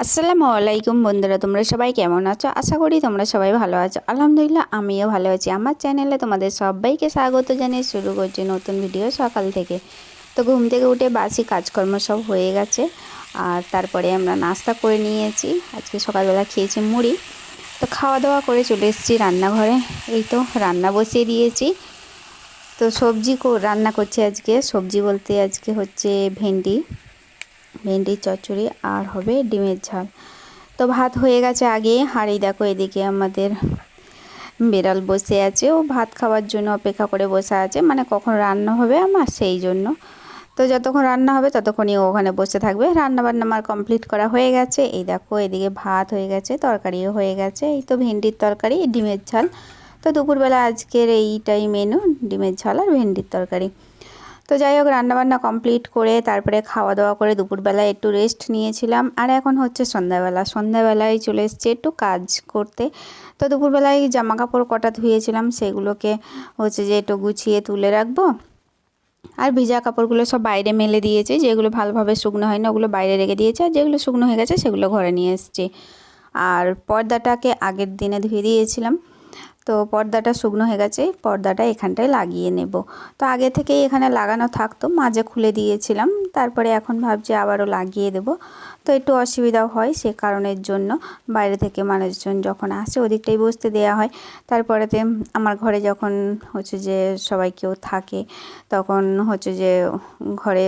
আসসালামু আলাইকুম বন্ধুরা, তোমরা সবাই কেমন আছো? আশা করি তোমরা সবাই ভালো আছো। আলহামদুলিল্লাহ আমিও ভালো আছি। আমার চ্যানেলে তোমাদের সবাইকে স্বাগত জানিয়ে শুরু করছি নতুন ভিডিও সকাল থেকে। তো ঘুম থেকে উঠে বাসি কাজকর্ম সব হয়ে গেছে, আর তারপরে আমরা নাস্তা করে নিয়েছি। আজকে সকালবেলা খেয়েছি মুড়ি। তো খাওয়া দাওয়া করে চলে এসেছি রান্নাঘরে। এই তো রান্না বসিয়ে দিয়েছি। তো সবজি রান্না করছি আজকে। সবজি বলতে আজকে হচ্ছে ভেন্ডির চচ্চড়ি আর হবে ডিমের ঝাল। তো ভাত হয়ে গেছে আগে, আর এই দেখো এদিকে আমাদের বিড়াল বসে আছে, ও ভাত খাওয়ার জন্য অপেক্ষা করে বসে আছে, মানে কখন রান্না হবে আমার সেই জন্য। তো যতক্ষণ রান্না হবে ততক্ষণই ও ওখানে বসে থাকবে। রান্না বান্না আমার কমপ্লিট করা হয়ে গেছে। এই দেখো এদিকে ভাত হয়ে গেছে, তরকারিও হয়ে গেছে। এই তো ভেন্ডির তরকারি, ডিমের ঝাল। তো দুপুরবেলা আজকের এইটাই মেনু, ডিমের ঝাল আর ভেন্ডির তরকারি। তো যাই হোক, রান্নাবান্না কমপ্লিট করে তারপরে খাওয়া দাওয়া করে দুপুরবেলায় একটু রেস্ট নিয়েছিলাম। আর এখন হচ্ছে সন্ধ্যাবেলায় চলে এসেছি একটু কাজ করতে। তো দুপুরবেলায় জামা কাপড় কটা ধুয়েছিলাম, সেগুলোকে হচ্ছে যে একটু গুছিয়ে তুলে রাখবো। আর ভিজা কাপড়গুলো সব বাইরে মেলে দিয়েছি, যেগুলো ভালোভাবে শুকনো হয়নি ওগুলো বাইরে রেখে দিয়েছি, আর যেগুলো শুকনো হয়ে গেছে সেগুলো ঘরে নিয়ে এসেছি। আর পর্দাটাকে আগের দিনে ধুয়ে দিয়েছিলাম। তো পর্দাটা শুকনো হয়ে গেছে, পর্দাটা এখানটায় লাগিয়ে নেব। তো আগে থেকেই এখানে লাগানো থাকতো, মাঝে খুলে দিয়েছিলাম, তারপরে এখন ভাবছি আবারও লাগিয়ে দেব। তো একটু অসুবিধাও হয়, সে কারণের জন্য বাইরে থেকে মানুষজন যখন আসে ওদিকটাই বসতে দেওয়া হয়। তারপরেতে আমার ঘরে যখন হচ্ছে যে সবাই কেউ থাকে, তখন হচ্ছে যে ঘরে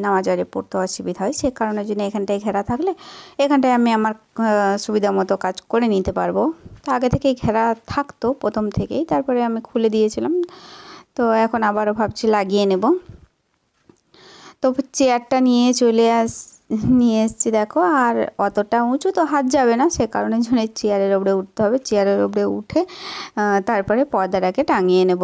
নামাজ আরে পড়তে অসুবিধা হয়, সে কারণের জন্য এখানটায় ঘেরা থাকলে এখানটায় আমি আমার সুবিধা মতো কাজ করে নিতে পারবো। তো আগে থেকেই ঘেরা থাকতো প্রথম থেকেই, তারপরে আমি খুলে দিয়েছিলাম। তো এখন আবারও ভাবছি লাগিয়ে নেব। তো চেয়ারটা নিয়ে এসেছি দেখো, আর অতটা উঁচু তো হাত যাবে না, সে কারণের জন্য চেয়ারের ওপরে উঠতে হবে। চেয়ারের ওপরে উঠে তারপরে পর্দাটাকে টাঙিয়ে নেব।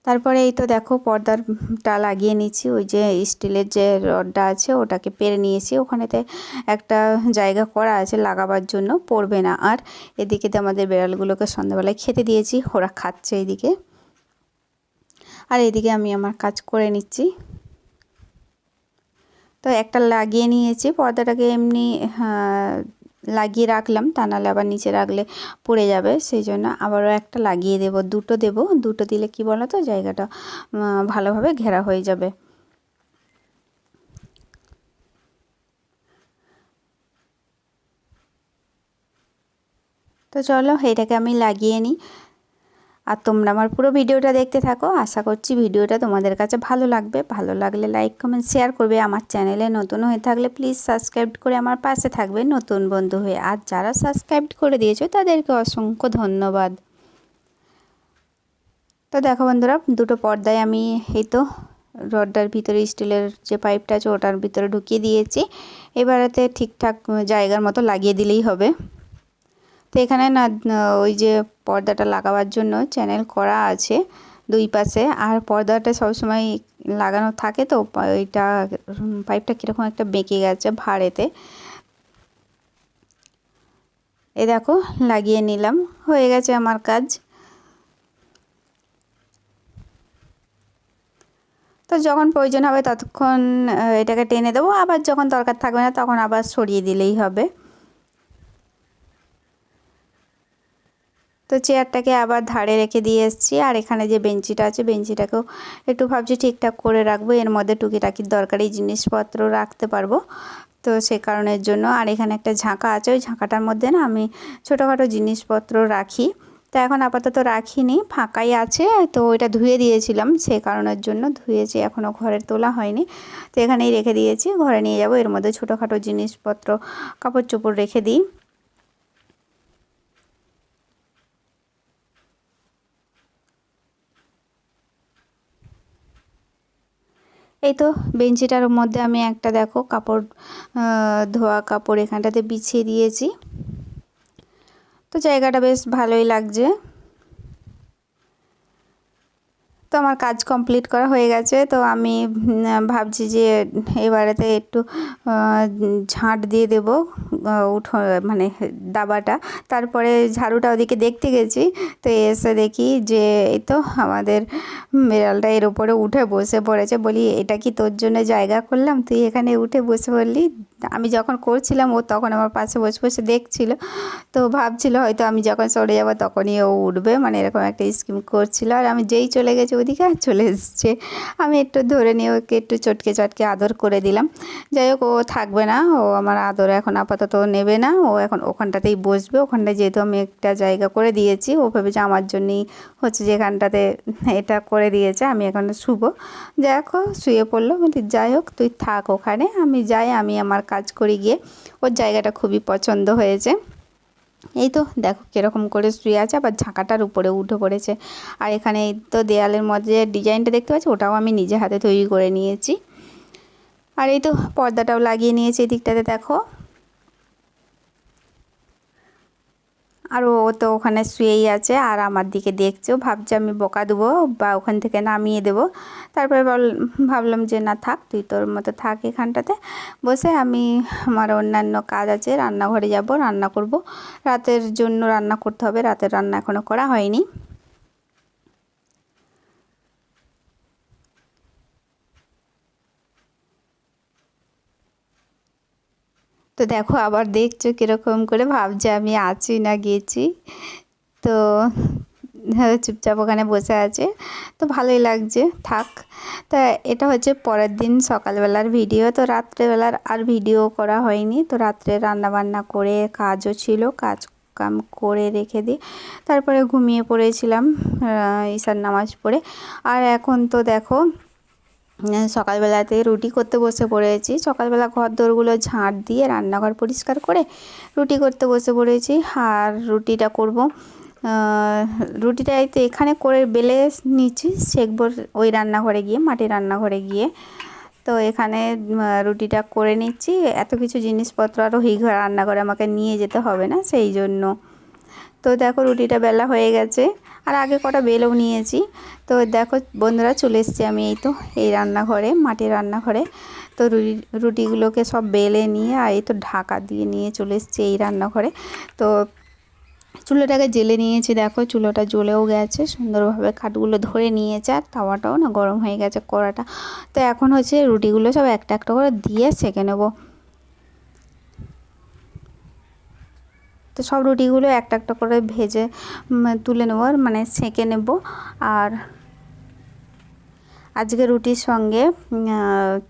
তারপরে এই তো দেখো পর্দাটা লাগিয়ে নিচ্ছি। ওই যে স্টিলের যে রডটা আছে ওটাকে পেরে নিয়েছি, ওখানেতে একটা জায়গা করা আছে লাগাবার জন্য, পড়বে না আর। এদিকে তো আমাদের বিড়ালগুলোকে সন্ধ্যাবেলায় খেতে দিয়েছি, ওরা খাচ্ছে এইদিকে, আর এইদিকে আমি আমার কাজ করে নিচ্ছি। তো একটা লাগিয়ে নিয়েছি, পর্দাটাকে এমনি লাগিয়ে রাখলাম, তা নাহলে আবার নিচে রাখলে পড়ে যাবে, সেই জন্য আবারও একটা লাগিয়ে দেব। দুটো দিলে কি বলো তো, জায়গাটা ভালোভাবে ঘেরা হয়ে যাবে। তো চলো এটাকে আমি লাগিয়ে নিই, আর তোমরা আমার পুরো ভিডিওটা দেখতে থাকো। আশা করছি ভিডিওটা তোমাদের কাছে ভালো লাগবে। ভালো লাগলে লাইক কমেন্ট শেয়ার করবে। আমার চ্যানেলে নতুন হয়ে থাকলে প্লিজ সাবস্ক্রাইব করে আমার পাশে থাকবে নতুন বন্ধু হয়ে। আর যারা সাবস্ক্রাইব করে দিয়েছো তাদেরকে অসংখ্য ধন্যবাদ। তো দেখো বন্ধুরা, দুটো পর্দায় আমি এই তো রডটার ভিতরে স্টিলের যে পাইপটা আছে ওটার ভিতরে ঢুকিয়ে দিয়েছি। এবারেতে ঠিকঠাক জায়গার মতো লাগিয়ে দিলেই হবে। তো এখানে না ওই যে পর্দাটা লাগাবার জন্য চ্যানেল করা আছে দুই পাশে, আর পর্দাটা সবসময় লাগানো থাকে, তো ওইটা পাইপটা কীরকম একটা বেঁকে গেছে ভাড়েতে। এ দেখো লাগিয়ে নিলাম, হয়ে গেছে আমার কাজ। তো যখন প্রয়োজন হবে ততক্ষণ এটাকে টেনে দেবো, আবার যখন দরকার থাকবে না তখন আবার সরিয়ে দিলেই হবে। তো চেয়ারটাকে আবার ধারে রেখে দিয়ে এসেছি, আর এখানে যে বেঞ্চিটা আছে বেঞ্চিটাকেও একটু ভাবছি ঠিকঠাক করে রাখবো, এর মধ্যে টুকিটাকি দরকারি জিনিসপত্র রাখতে পারবো। তো সে কারণের জন্য, আর এখানে একটা ঝাঁকা আছে, ওই ঝাঁকাটার মধ্যে না আমি ছোটোখাটো জিনিসপত্র রাখি। তো এখন আপাতত রাখিনি, ফাঁকাই আছে। তো ওইটা ধুয়ে দিয়েছিলাম, সে কারণের জন্য ধুয়েছি, এখনও ঘরে তোলা হয়নি। তো এখানেই রেখে দিয়েছি, ঘরে নিয়ে যাব। এর মধ্যে ছোটোখাটো জিনিসপত্র কাপড় চোপড় রেখে দিই। এই তো বেঞ্চিটার মধ্যে আমি একটা দেখো কাপড়, ধোয়া কাপড় এখানটাতে বিছিয়ে দিয়েছি। তো জায়গাটা বেশ ভালোই লাগছে। তো আমার কাজ কমপ্লিট করা হয়ে গেছে। তো আমি ভাবছি যে এবারেতে একটু ঝাঁট দিয়ে দেব উঠো মানে দাবাটা। তারপরে ঝাড়ুটা ওদিকে দেখতে গেছি, তো এসে দেখি যে এই তো আমাদের বিড়ালটা এর উপরে উঠে বসে পড়েছে। বলি এটা কি তোর জন্য জায়গা করলাম, তুই এখানে উঠে বসে পড়লি। আমি যখন করছিলাম ও তখন আমার পাশে বসে বসে দেখছিল। তো ভাবছিল হয়তো আমি যখন সরে যাব তখনই ও উঠবে, মানে এরকম একটা স্কিম করছিল। আর আমি যেই চলে গেছি ওদিকে আর চলে এসছে। আমি একটু ধরে নিয়ে ওকে একটু চটকে চটকে আদর করে দিলাম। যাই হোক, ও থাকবে না, ও আমার আদর এখন আপাতত নেবে না। ও এখন ওখানটাতেই বসবে। ওখানটায় যেহেতু আমি একটা জায়গা করে দিয়েছি, ও ভেবেছে আমার জন্যই হচ্ছে যেখানটাতে এটা করে দিয়েছে, আমি এখন শুবো। দেখো শুয়ে পড়লো। বলি যাই হোক তুই থাক ওখানে, আমি যাই, আমি আমার কাজ করি গিয়ে। ওর জায়গাটা খুবই পছন্দ হয়েছে। এই তো দেখো কীরকম করে শুয়ে আছে, আবার ঝাঁকাটার উপরে উঠে পড়েছে। আর এখানে এই তো দেয়ালের মধ্যে ডিজাইনটা দেখতে পাচ্ছি, ওটাও আমি নিজে হাতে তৈরি করে নিয়েছি। আর এই তো পর্দাটাও লাগিয়ে নিয়েছি এদিকটাতে দেখো। আর ও তো ওখানে শুয়েই আছে আর আমার দিকে দেখছেও, ভাবছে আমি বকা দেবো বা ওখান থেকে নামিয়ে দেবো। তারপরে ভাবলাম যে না থাক, তুই তোর মতো থাক এখানটাতে বসে। আমি আমার অন্যান্য কাজ আছে, রান্নাঘরে যাব, রান্না করব। রাতের জন্য রান্না করতে হবে, রাতের রান্না এখনও করা হয়নি। তো দেখো আবার দেখছো কীরকম করে, ভাবছে আমি আছি না গেছি। তো চুপচাপ ওখানে বসে আছে। তো ভালোই লাগছে, থাক। তা এটা হচ্ছে পরের দিন সকালবেলার ভিডিও। তো রাত্রেবেলার আর ভিডিও করা হয়নি। তো রাত্রে রান্নাবান্না করে কাজও ছিল, কাজ কাম করে রেখে দিই তারপরে ঘুমিয়ে পড়েছিলাম ঈশার নামাজ পড়ে। আর এখন তো দেখো সকালবেলাতে রুটি করতে বসে পড়েছি। সকালবেলা ঘর দোরগুলো ঝাঁট দিয়ে রান্নাঘর পরিষ্কার করে রুটি করতে বসে পড়েছি। আর রুটিটা করব, রুটিটা এই তো এখানে করে বেলে নিচ্ছি, সেঁকবো ওই রান্নাঘরে গিয়ে, মাটির রান্নাঘরে গিয়ে। তো এখানে রুটিটা করে নিচ্ছি। এত কিছু জিনিসপত্র আরও এই ঘর রান্নাঘরে আমাকে নিয়ে যেতে হবে না, সেই জন্য। তো দেখো রুটিটা বেলা হয়ে গেছে, আর আগে কটা বেলেও নিয়েছি। তো দেখো বন্ধুরা চলে এসেছি আমি এই তো এই রান্নাঘরে, মাটির রান্নাঘরে। তো রুটিগুলোকে সব বেলে নিয়ে আর এই তো ঢাকা দিয়ে নিয়ে চলে এসেছি এই রান্নাঘরে। তো চুলোটাকে জেলে নিয়েছি, দেখো চুলোটা জ্বলেও গেছে, সুন্দরভাবে কাঠগুলো ধরে নিয়েছে। আর তাওয়াটাও না গরম হয়ে গেছে, কড়াটা। তো এখন হচ্ছে রুটিগুলো সব একটা একটা করে দিয়ে সেঁকে নেবো। তো সব রুটিগুলো একটা একটা করে ভেজে তুলে নেব, মানে সেঁকে নেব। আর আজকে রুটির সঙ্গে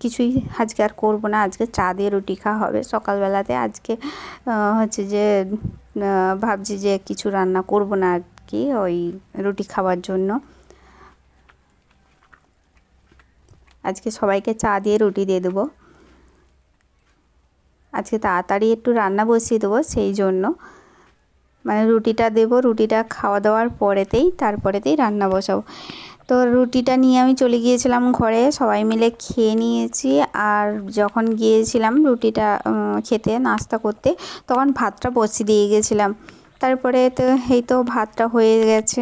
কিছুই আজকে আর করবো না, আজকে চা দিয়ে রুটি খাওয়া হবে সকালবেলাতে। আজকে হচ্ছে যে ভাবছি যে কিছু রান্না করব না আর কি, ওই রুটি খাওয়ার জন্য। আজকে সবাইকে চা দিয়ে রুটি দিয়ে দেবো। আজকে তাড়াতাড়ি একটু রান্না বসিয়ে দেবো, সেই জন্য মানে রুটিটা দেবো, রুটিটা খাওয়া দাওয়ার পরেতেই তারপরেতেই রান্না বসাবো। তো রুটিটা নিয়ে আমি চলে গিয়েছিলাম ঘরে, সবাই মিলে খেয়ে নিয়েছি। আর যখন গিয়েছিলাম রুটিটা খেতে নাস্তা করতে, তখন ভাতটা বসিয়ে দিয়ে গেছিলাম। তারপরে তো এই তো ভাতটা হয়ে গেছে,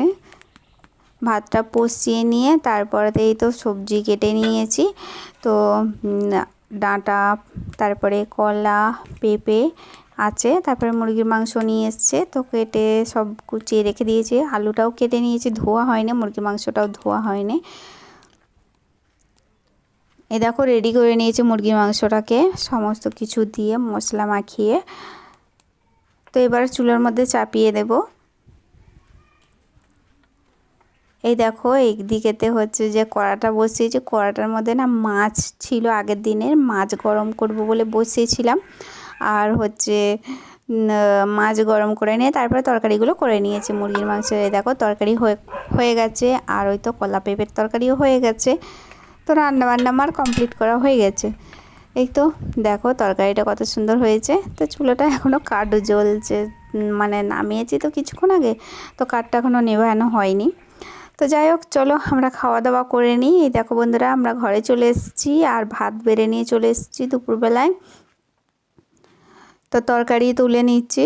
ভাতটা বসিয়ে নিয়ে তারপরেতেই তো সবজি কেটে নিয়েছি। তো ডাঁটা, তারপরে কলা, পেঁপে আছে, তারপরে মুরগির মাংস নিয়ে এসছে, তো কেটে সব কুচিয়ে রেখে দিয়েছি। আলুটাও কেটে নিয়েছি, ধোয়া হয়নি, মুরগির মাংসটাও ধোয়া হয়নি। এই দেখো রেডি করে নিয়েছি মুরগির মাংসটাকে সমস্ত কিছু দিয়ে মশলা মাখিয়ে। তো এবার চুলার মধ্যে চাপিয়ে দেব। এই দেখো একদিকেতে হচ্ছে যে কড়াটা বসিয়েছি, কড়াটার মধ্যে না মাছ ছিল, আগের দিনের মাছ গরম করব বলে বসিয়েছিলাম। আর হচ্ছে মাছ গরম করে নিয়ে তারপরে তরকারিগুলো করে নিয়েছি মুরগির মাংসের। এই দেখো তরকারি হয়ে গেছে, আর ওই তো কলা পেঁপের তরকারিও হয়ে গেছে। তো রান্নাবান্না আমার কমপ্লিট করা হয়ে গেছে। এই তো দেখো তরকারিটা কত সুন্দর হয়েছে। তো চুলোটা এখনও কাঠ জ্বলছে, মানে নামিয়েছি তো কিছুক্ষণ আগে, তো কাঠটা এখনও নেভানো হয়নি। তো তো যাই হোক, চলো আমরা খাওয়া দাওয়া করে নিই। এই দেখো বন্ধুরা, আমরা ঘরে চলে এসেছি আর ভাত বেড়ে নিয়ে চলে এসেছি দুপুরবেলায়। তো তরকারি তুলে নিচ্ছি।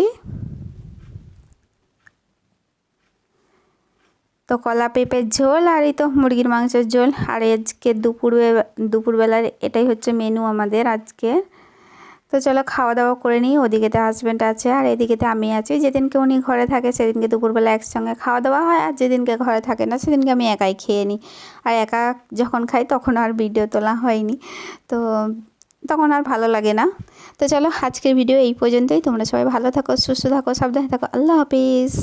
তো কলা পেঁপের ঝোল আর এই তো মুরগির মাংসের ঝোল। আর আজকে দুপুরবেলার এটাই হচ্ছে মেনু আমাদের আজকে। তো চলো খাওয়া দাওয়া করে নিই। ওদিকেতে হাজব্যান্ড আছে আর এদিকেতে আমি আছি। যেদিনকে উনি ঘরে থাকে সেদিনকে দুপুরবেলা একসঙ্গে খাওয়া দাওয়া হয়, আর যেদিনকে ঘরে থাকে না সেদিনকে আমি একাই খেয়ে নিই। আর একা যখন খাই তখন আর ভিডিও তোলা হয়নি, তো তখন আর ভালো লাগে না। তো চলো আজকের ভিডিও এই পর্যন্তই। তোমরা সবাই ভালো থাকো, সুস্থ থাকো, সাবধানে থাকো। আল্লাহ হাফিজ।